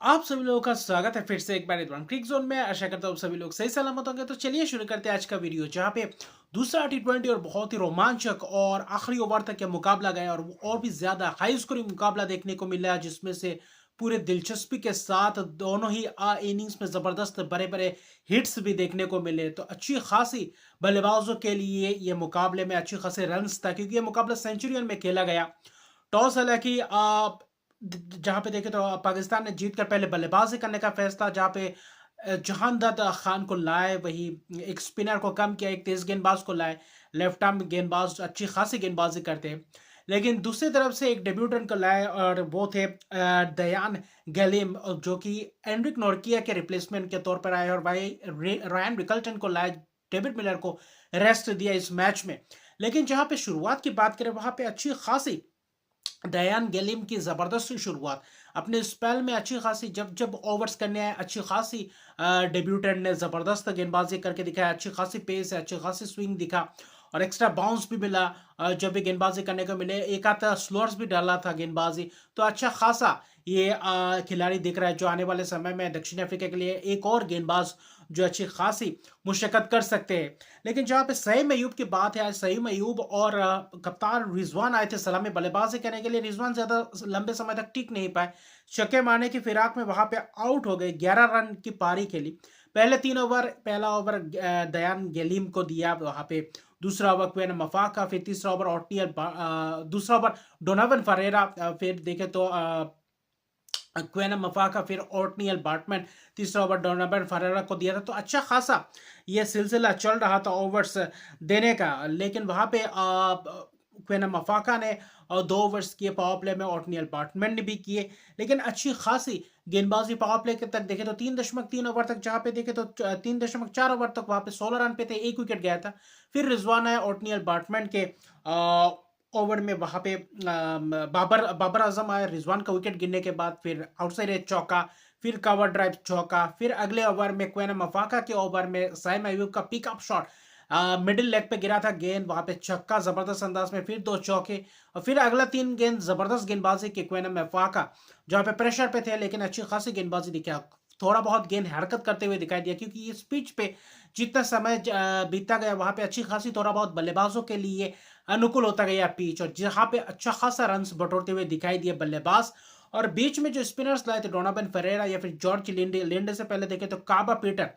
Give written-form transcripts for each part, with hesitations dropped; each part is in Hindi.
आप सभी लोगों का स्वागत है फिर से एक बार इरफान क्रिक जोन में। आशा करता हूँ सभी लोग सही सलामत होंगे। तो चलिए शुरू करते हैं आज का वीडियो, जहाँ पे दूसरा टी20 और बहुत ही रोमांचक और आखिरी ओवर तक यह मुकाबला गया और भी ज्यादा हाई स्कोरिंग मुकाबला देखने को मिला, जिसमें से पूरे दिलचस्पी के साथ दोनों ही इनिंग्स में जबरदस्त बड़े बड़े हिट्स भी देखने को मिले। तो अच्छी खासी बल्लेबाजों के लिए ये मुकाबले में अच्छी खासी रन्स था, क्योंकि ये मुकाबला सेंचुरियन में खेला गया। टॉस हालांकि आप जहां पे देखें तो पाकिस्तान ने जीत कर पहले बल्लेबाजी करने का फैसला, जहां पे जहांदद खान को लाए, वही एक स्पिनर को कम किया, एक तेज गेंदबाज को लाए। लेफ्ट आर्म गेंदबाज अच्छी खासी गेंदबाजी करते हैं। लेकिन दूसरी तरफ से एक डेब्यूटेंट को लाए और वो थे दयान गैलिम, जो कि एंड्रिक नोर्किया के रिप्लेसमेंट के तौर पर आए, और भाई रायन रिकल्टन को लाए, डेविड मिलर को रेस्ट दिया इस मैच में। लेकिन जहां पे शुरुआत की बात करें, वहां पे अच्छी खासी डयान गेलिम की जबरदस्त शुरुआत अपने स्पेल में अच्छी खासी, जब जब ओवर्स करने आए अच्छी खासी डेब्यूटेंट ने जबरदस्त गेंदबाजी करके दिखाया। अच्छी खासी पेस है, अच्छी खासी स्विंग दिखा और एक्स्ट्रा बाउंस भी मिला। जब भी गेंदबाजी करने को मिले, एक आधा स्लोअर्स भी डाला था गेंदबाजी। तो अच्छा खासा ये खिलाड़ी दिख रहा है, जो आने वाले समय में दक्षिण अफ्रीका के लिए एक और गेंदबाज जो अच्छी खासी मुशक्कत कर सकते हैं। लेकिन जहाँ पे सईम अयूब की बात है, आज सईम अयूब और कप्तान रिजवान आए थे सलामी बल्लेबाजी करने के लिए। रिजवान ज्यादा लंबे समय तक टिक नहीं पाए, छक्के मारने की फिराक में वहां पे आउट हो गए। 11 रन की पारी खेली। पहले 3 ओवर, पहला ओवर दयान गेलीम को दिया वहां पे, दूसरा ओवर क्वेन मफाका, फिर तीसरा ओवर ऑटनियल, दूसरा ओवर डोनावन फरेरा, फिर देखे तो क्वेन मफाका, फिर ओटनियल बार्टमैन, तीसरा ओवर डोनाबन फरेरा को दिया था। तो अच्छा खासा ये सिलसिला चल रहा था ओवर्स देने का। लेकिन वहां पे क्वेन मफाका ने 2 ओवर्स किए पावर प्ले में, ओटनियल बार्टमैन ने भी किए। लेकिन अच्छी खासी गेंदबाजी पावर प्ले के तक देखे तो 3.3 ओवर तक, जहां पे देखे तो 3.4 ओवर तक वहां पे 16 रन पे थे, एक विकेट गया था। फिर रिजवान आए ओटनियल बार्टमैन के ओवर में, वहां पे बाबर बाबर आजम आए रिजवान का विकेट गिरने के बाद, फिर आउटसाइड एज चौका, फिर कवर ड्राइव चौका, फिर अगले ओवर में क्वेन मफाका के ओवर में साइम अयूब का पिकअप शॉट मिडिल लेग पे गिरा था गेंद, वहां पे छक्का जबरदस्त अंदाज में, फिर 2 चौके, और फिर अगला 3 गेंद जबरदस्त गेंदबाजी के क्वेन मफाका, जहां पे प्रेशर पे थे लेकिन अच्छी खासी गेंदबाजी दिखा। थोड़ा बहुत गेंद हरकत करते हुए दिखाई दिया, क्योंकि इस पिच पे जितना समय बीतता गया, वहां पे अच्छी खासी थोड़ा बहुत बल्लेबाजों के लिए अनुकूल होता गया पिच, और जहां पे अच्छा खासा रन बटोरते हुए दिखाई दिए बल्लेबाज। और बीच में जो स्पिनर्स लाए थे, डोनाबन फरेरा या फिर जॉर्ज लिंडे, लिंडे से पहले देखे तो काबा पीटर,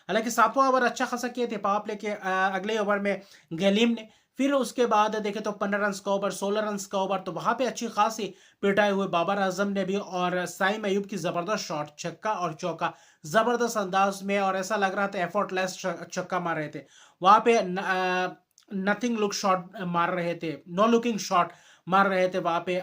हालांकि 7वां ओवर अच्छा खासा किए थे पावर प्ले के। अगले ओवर में गलीम ने, फिर उसके बाद देखे तो 15 रन का ओवर, 16 रन का ओवर, तो वहां पे अच्छी खासी पिटाई हुए बाबर आजम ने भी, और साइम अयूब की जबरदस्त शॉट, छक्का और चौका जबरदस्त अंदाज में, और ऐसा लग रहा था एफर्टलेस छक्का मार रहे थे वहां पे। नथिंग लुक शॉट मार रहे थे, नो लुकिंग शॉट मार रहे थे वहां पे।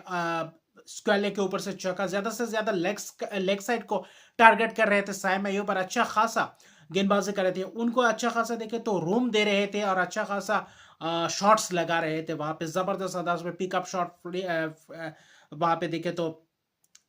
स्क्वेले के ऊपर से चौका, ज्यादा से ज्यादा लेग साइड को टारगेट कर रहे थे साइम अयूब, पर अच्छा खासा गेंदबाजी कर रहे थे। उनको अच्छा खासा देखे तो रूम दे रहे थे, और अच्छा खासा शॉट्स लगा रहे थे वहां पे, जबरदस्त अंदाज में पिकअप शॉट वहां पे देखे तो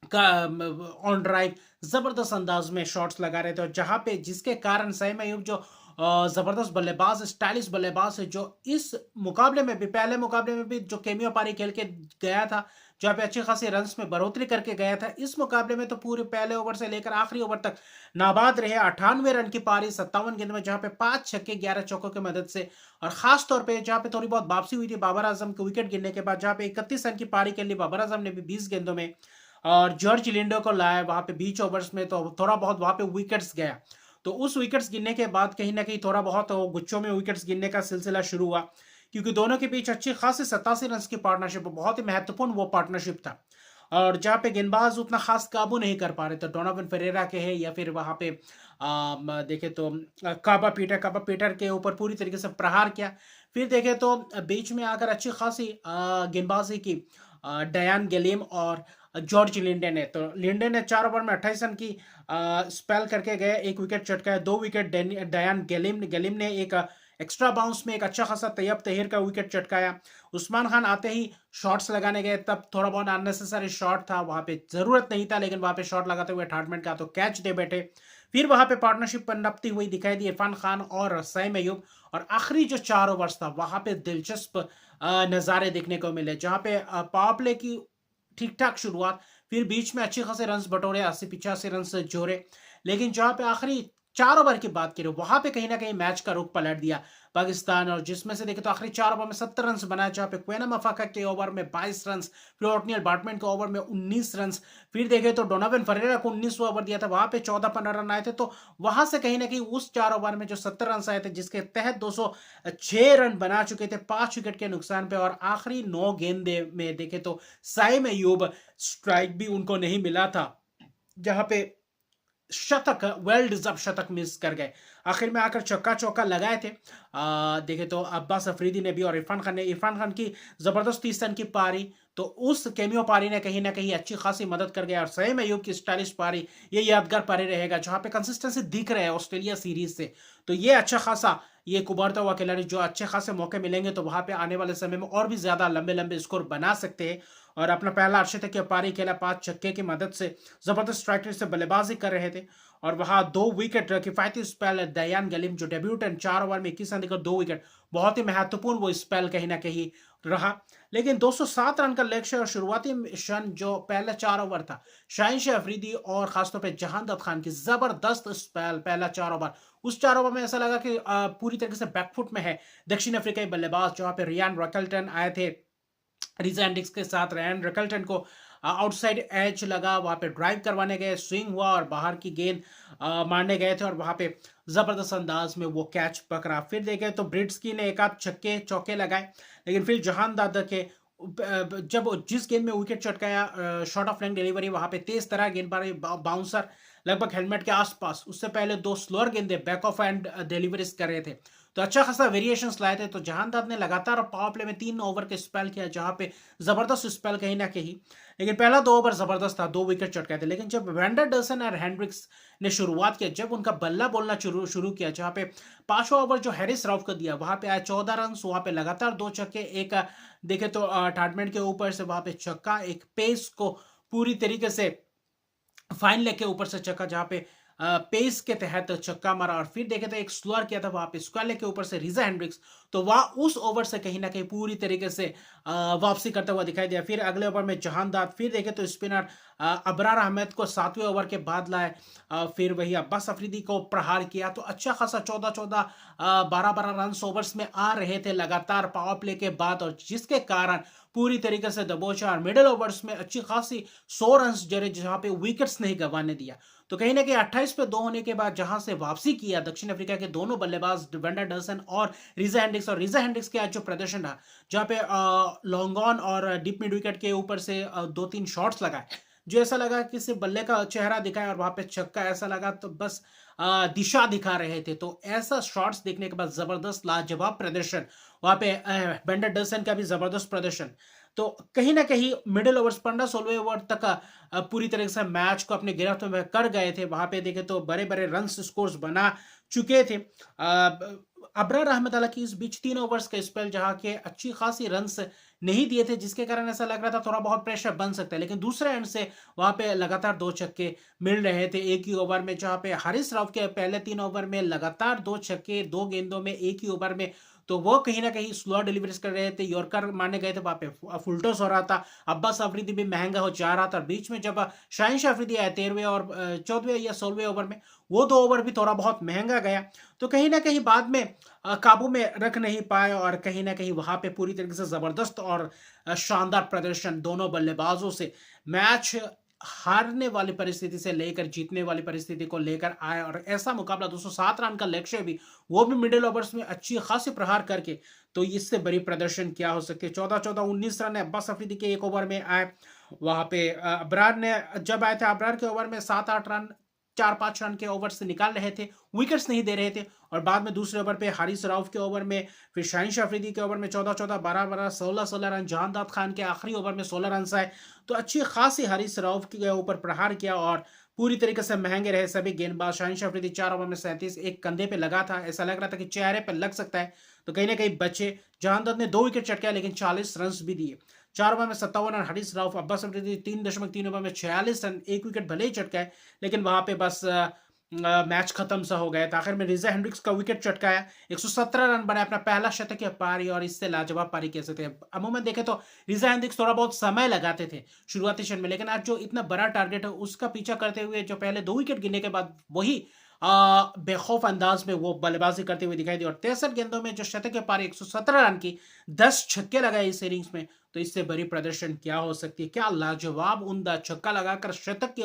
ऑन ड्राइव जबरदस्त अंदाज में शॉट्स लगा रहे थे। और जहां पे जिसके कारण सईम अयूब जो जबरदस्त बल्लेबाज, स्टाइलिश बल्लेबाज है, जो इस मुकाबले में भी, पहले मुकाबले में भी जो केमियो पारी खेल के गया था, जहां पे अच्छी खासी रन्स में बढ़ोतरी करके गया था, इस मुकाबले में तो पूरे पहले ओवर से लेकर आखिरी ओवर तक नाबाद रहे। 98 रन की पारी 57 गेंद में, जहां पे 5 छक्के 11 चौकों की मदद से, और खास तौर पे जहां पे थोड़ी बहुत वापसी हुई थी बाबर आजम के विकेट गिरने के बाद, जहां पे 31 रन की पारी के लिए बाबर आजम ने भी 20 गेंदों में, और जॉर्ज लिंडो को लाया वहां पे 20 ओवर्स में, तो थोड़ा बहुत वहां पे विकेट्स गया। तो उस विकेट्स गिरने के बाद कहीं ना कहीं थोड़ा बहुत गुच्छों में विकेट्स गिरने का सिलसिला शुरू हुआ, क्योंकि दोनों के बीच अच्छी खासी 87 रन की पार्टनरशिप, बहुत ही महत्वपूर्ण वो पार्टनरशिप था। और जहाँ पे गेंदबाज उतना खास काबू नहीं कर पा रहे थे, डोनावन फेरेरा के है या फिर वहां पे देखे तो काबा पीटर के ऊपर पूरी तरीके से प्रहार किया। फिर देखे तो बीच में आकर अच्छी खासी गेंदबाजी की डयान गेलिम और जॉर्ज लिंडे ने। तो लिंडे ने 4 ओवर में 28 रन की स्पेल करके गए, एक विकेट चटकाया, 2 विकेट डयान गेलिम ने एक एक्स्ट्रा बाउंस में एक अच्छा खासा तैयब तहीर का विकेट चटकाया। उस्मान खान आते ही शॉट्स लगाने गए, तब थोड़ा बहुत अननेसेसरी शॉट था, वहां पे जरूरत नहीं था, लेकिन वहां पे शॉट लगाते हुए अठारमेंट का तो कैच दे बैठे। फिर वहां पे पार्टनरशिप पनपती हुई दिखाई दी इरफान खान और सईम अयूब। और आखिरी जो 4 ओवर्स था, वहां पे दिलचस्प नजारे देखने को मिले, जहां पे पावर प्ले की ठीक ठाक शुरुआत, फिर बीच में अच्छे खासे रन बटोरे, 80-85 रन जोड़े। लेकिन जहाँ पे आखिरी 4 ओवर की बात करें, वहां पे कहीं ना कहीं मैच का रुख पलट दिया पाकिस्तान, और जिसमें से देखे तो आखिरी 4 ओवर में 70 रन बनाए, जहाँ पे क्वेना मफाका के ओवर में 22 रन, फिर ओटनियल बैट्समैन के ओवर में 19 रन, फिर देखे तो डोनावन फरेरा को 19वां ओवर दिया था, वहां पे 14-15 रन आए थे। तो वहां से कहीं ना कहीं उस 4 ओवर में जो 70 रन आए थे, जिसके तहत 206 रन बना चुके थे 5 विकेट के नुकसान पे, और आखिरी 9 गेंदे में देखे तो साइम अयूब स्ट्राइक भी उनको नहीं मिला था, जहां पे शतक, वेल डिजर्व शतक मिस कर गए। आखिर में आकर चक्का चौका लगाए थे। देखे तो अब्बास अफरीदी ने भी और इरफान खान ने, इरफान खान की जबरदस्त 30 रन की पारी, तो उस कैमियो पारी ने कहीं ना कहीं अच्छी खासी मदद कर गया। और सईम अयूब की स्टाइलिश पारी, ये यादगार पारी रहेगा, जहां पे कंसिस्टेंसी दिख रहा है ऑस्ट्रेलिया सीरीज से। तो ये अच्छा खासा, ये उभरता हुआ खिलाड़ी, जो अच्छे खासे मौके मिलेंगे तो वहां पे आने वाले समय में और भी ज्यादा लंबे लंबे स्कोर बना सकते हैं। और अपना पहला अर्शदीप पारी खेला 5 छक्के की मदद से, जबरदस्त स्ट्राइक रेट से बल्लेबाजी कर रहे थे। और वहां 2 विकेट किफायती स्पेल दयान गलिम जो डेब्यूटेंट, 4 ओवर में 21 रन देकर 2 विकेट, बहुत ही महत्वपूर्ण वो स्पेल कहीं ना कहीं रहा। लेकिन 207 रन का लक्ष्य और शुरुआती मिशन जो पहला 4 ओवर था, शाहिन अफरीदी और खासतौर पर जहांदाद खान की जबरदस्त स्पेल पहला 4 ओवर, उस 4 ओवर में ऐसा लगा कि पूरी तरीके से बैकफुट में है दक्षिण अफ्रीकी बल्लेबाज, जहां पे रियान रकल्टन आए थे रीजा एंडिक्स के साथ। रैन रकल्टन को आउटसाइड एज लगा, वहां पे ड्राइव करवाने गए, स्विंग हुआ और बाहर की गेंद मारने गए थे, और वहां पे जबरदस्त अंदाज में वो कैच पकड़ा। फिर देखे तो ब्रिड्सकी ने एक आध छक्के चौके लगाए, लेकिन फिर जहान दादा के जब जिस गेंद में विकेट चटकाया, शॉर्ट ऑफ लेंथ डिलीवरी, वहां पे तेज तरह गेंदबाजी, बाउंसर लगभग हेलमेट के आसपास, उससे पहले 2 स्लोअर गेंदे बैक ऑफ एंड डिलीवरीज कर रहे थे, तो अच्छा खासा वेरिएशंस लाए थे। तो जहांदाद ने लगातार पावर प्ले में 3 ओवर के स्पेल किया, जहां पे जबरदस्त स्पेल कहीं ना कहीं। लेकिन पहला 2 ओवर जबरदस्त था, 2 विकेट चटकाए थे। लेकिन जब वेंडरडसन और हैंड्रिक्स ने शुरुआत किया, जब उनका बल्ला बोलना शुरू किया, जहां पे 5वां ओवर जो हैरिस राउफ को दिया, वहां पे आया 14 रन, वहां पे लगातार 2 छक्के, एक देखे तो टाडमेंट के ऊपर से वहां पे छक्का, एक पेस को पूरी तरीके से फाइन लेग के ऊपर से छक्का, जहां पे पेस के तहत छक्का मारा। और फिर देखे तो एक स्लोअर किया था वहां पे स्क्वायर लेग के ऊपर से रीजा हेंड्रिक्स, तो वह उस ओवर से कहीं ना कहीं पूरी तरीके से वापसी करता हुआ दिखाई दिया। फिर अगले ओवर में जहांदाद, फिर देखे तो स्पिनर अबरार अहमद को 7वें ओवर के बाद लाए, फिर वही अब्बास अफरीदी को प्रहार किया, तो अच्छा खासा 14-14 12-12 रन ओवर्स में आ रहे थे लगातार पावर प्ले के बाद, और जिसके कारण पूरी तरीके से दबोचा। और मिडिल ओवर्स में अच्छी खासी 100 रन जरे, जहां पे विकेट्स नहीं गंवाने दिया। तो कहीं ना कहीं 28 पे 2 होने के बाद जहां से वापसी किया दक्षिण अफ्रीका के दोनों बल्लेबाज वेंडरडसन और रीजा हेंड्रिक्स, और रीजा हेंड्रिक्स के आज जो प्रदर्शन रहा, जहां पे लॉन्ग ऑन और डीप मिड विकेट के ऊपर से 2-3 शॉट्स लगाए, जो ऐसा लगा कि सिर्फ बल्ले का चेहरा दिखाया और वहां पे छक्का, ऐसा लगा तो बस दिशा दिखा रहे थे। तो ऐसा शॉट्स देखने के बाद जबरदस्त लाजवाब प्रदर्शन, वहां पे वेंडरडसन का भी जबरदस्त प्रदर्शन। तो कहीं ना कहीं मिडिल ओवर्स 15-16 ओवर तक पूरी तरह से मैच को अपने गिरफ्त में कर गए थे। वहां पे देखे तो बड़े बड़े रन स्कोर्स बना चुके थे। अबरार अहमद, हालांकि इस बीच 3 ओवर्स का स्पेल जहां के अच्छी खासी रन्स नहीं दिए थे, जिसके कारण ऐसा लग रहा था थोड़ा बहुत प्रेशर बन सकता है। लेकिन दूसरे एंड से वहां पे लगातार 2 छक्के मिल रहे थे एक ही ओवर में, जहां पे हारिस राव के पहले 3 ओवर में लगातार 2 छक्के 2 गेंदों में एक ही ओवर में, तो वो कहीं ना कहीं स्लो डिलीवरीज कर रहे थे, यॉर्कर मारने गए थे, वहां पे फुलटॉस हो रहा था, अब्बास अफरीदी भी महंगा हो जा रहा था। बीच में जब शाहिन अफरीदी आए 13वें और 14वें या 16वें ओवर में, वो 2 ओवर भी थोड़ा बहुत महंगा गया, तो कहीं ना कहीं बाद में काबू में रख नहीं पाए। और कहीं ना कहीं वहां पे पूरी तरीके से जबरदस्त और शानदार प्रदर्शन दोनों बल्लेबाजों से, मैच हारने वाली परिस्थिति से लेकर जीतने वाली परिस्थिति को लेकर आए। और ऐसा मुकाबला 207 रन का लक्ष्य भी, वो भी मिडिल ओवर्स में अच्छी खासी प्रहार करके, तो इससे बड़ी प्रदर्शन क्या हो सके। 14-14 19 रन अब्बास अफरीदी के एक ओवर में आए, वहां पे अबरार ने जब आए थे, अबरार के ओवर में 7-8 रन 4-5 रन के ओवर से निकाल रहे थे, विकेट्स नहीं दे रहे थे। और बाद में दूसरे ओवर पे हारिस राउफ के ओवर में, फिर शाहिन अफरीदी के ओवर में 14-14 12-12 16-16 रन, जहांदाद खान के आखिरी ओवर में 16 रन आए, तो अच्छी खासी हारिस राउफ के ऊपर प्रहार किया और पूरी तरीके से महंगे रहे सभी गेंदबाज। शाहिन अफरीदी 4 ओवर में 37, एक कंधे पे लगा था, ऐसा लग रहा था कि चेहरे पे लग सकता है, तो कहीं ना कहीं बचे। जहांदाद ने 2 विकेट चटकाया, लेकिन 40 रन भी दिए। 4 ओवर में 57 रन हारिस राउफ, अब्बास अफरीदी 3.3 ओवर में 46 रन, एक विकेट भले ही चटकाए, लेकिन वहां पे बस मैच खत्म सा हो गया था। आखिर में रिजा हेंड्रिक्स का विकेट चटकाया, 117 रन बनाया, अपना पहला शतकीय पारी, और इससे लाजवाब पारी कह सकते हैं। अमूमन देखें तो रिजा हेंड्रिक्स थोड़ा बहुत समय लगाते थे शुरुआती क्षण में, लेकिन आज जो इतना बड़ा टारगेट है उसका पीछा करते हुए जो पहले 2 विकेट गिरने के बाद वही बेखौफ अंदाज में वो बल्लेबाजी करते हुए दिखाई दी, और 63 गेंदों में जो शतकीय पारी 117 रन की, 10 छक्के लगाए इस इनिंग्स में। तो इससे बड़ी प्रदर्शन क्या हो सकती है? क्या लाजवाब उम्दा छक्का लगाकर शतक के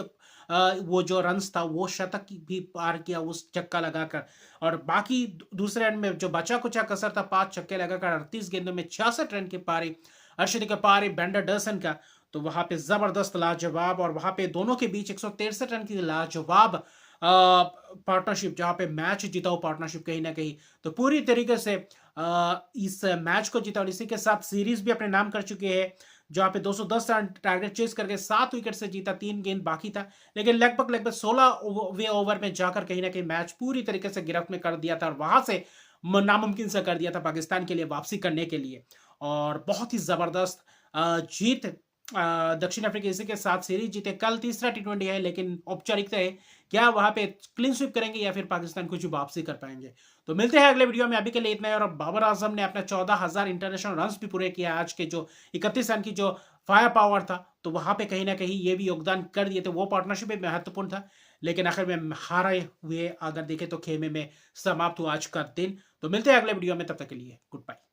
वो जो रन्स था वो शतक भी पार किया उस छक्का लगाकर। और बाकी दूसरे एंड में जो बचा कुचा कसर था, 5 छक्के लगाकर 38 गेंदों में 66 रन की पारी, अर्शदीप के पारी बेंडर डसन का, तो वहां पे जबरदस्त लाजवाब, और वहां पे दोनों के बीच 163 रन की लाजवाब पार्टनरशिप, जहां पे मैच जीता हो पार्टनरशिप कहीं ना कहीं। तो पूरी तरीके से इस मैच को जीता, और इसी के साथ सीरीज भी अपने नाम कर चुके हैं, जहां पे 210 रन टारगेट चेस करके 7 विकेट से जीता, 3 गेंद बाकी था, लेकिन लगभग लगभग 16वें ओवर में जाकर कहीं ना कहीं मैच पूरी तरीके से गिरफ्त में कर दिया था, और वहां से नामुमकिन सा कर दिया था पाकिस्तान के लिए वापसी करने के लिए। और बहुत ही जबरदस्त जीत दक्षिण अफ्रीका इसी के साथ सीरीज जीते। कल तीसरा टी20 है, लेकिन औपचारिकता है, क्या वहां पे क्लीन स्वीप करेंगे या फिर पाकिस्तान कुछ वापसी कर पाएंगे? तो मिलते हैं अगले वीडियो में, अभी के लिए इतना है। और बाबर आजम ने अपना 14,000 इंटरनेशनल रन भी पूरे किया आज के, जो 31 रन की जो फायर पावर था, तो वहां पे कहीं ना कहीं ये भी योगदान कर दिए थे, वो पार्टनरशिप भी महत्वपूर्ण था। लेकिन आखिर में हारे हुए अगर देखें तो खेमे में समाप्त हुआ आज का दिन। तो मिलते हैं अगले वीडियो में, तब तक के लिए गुड बाय।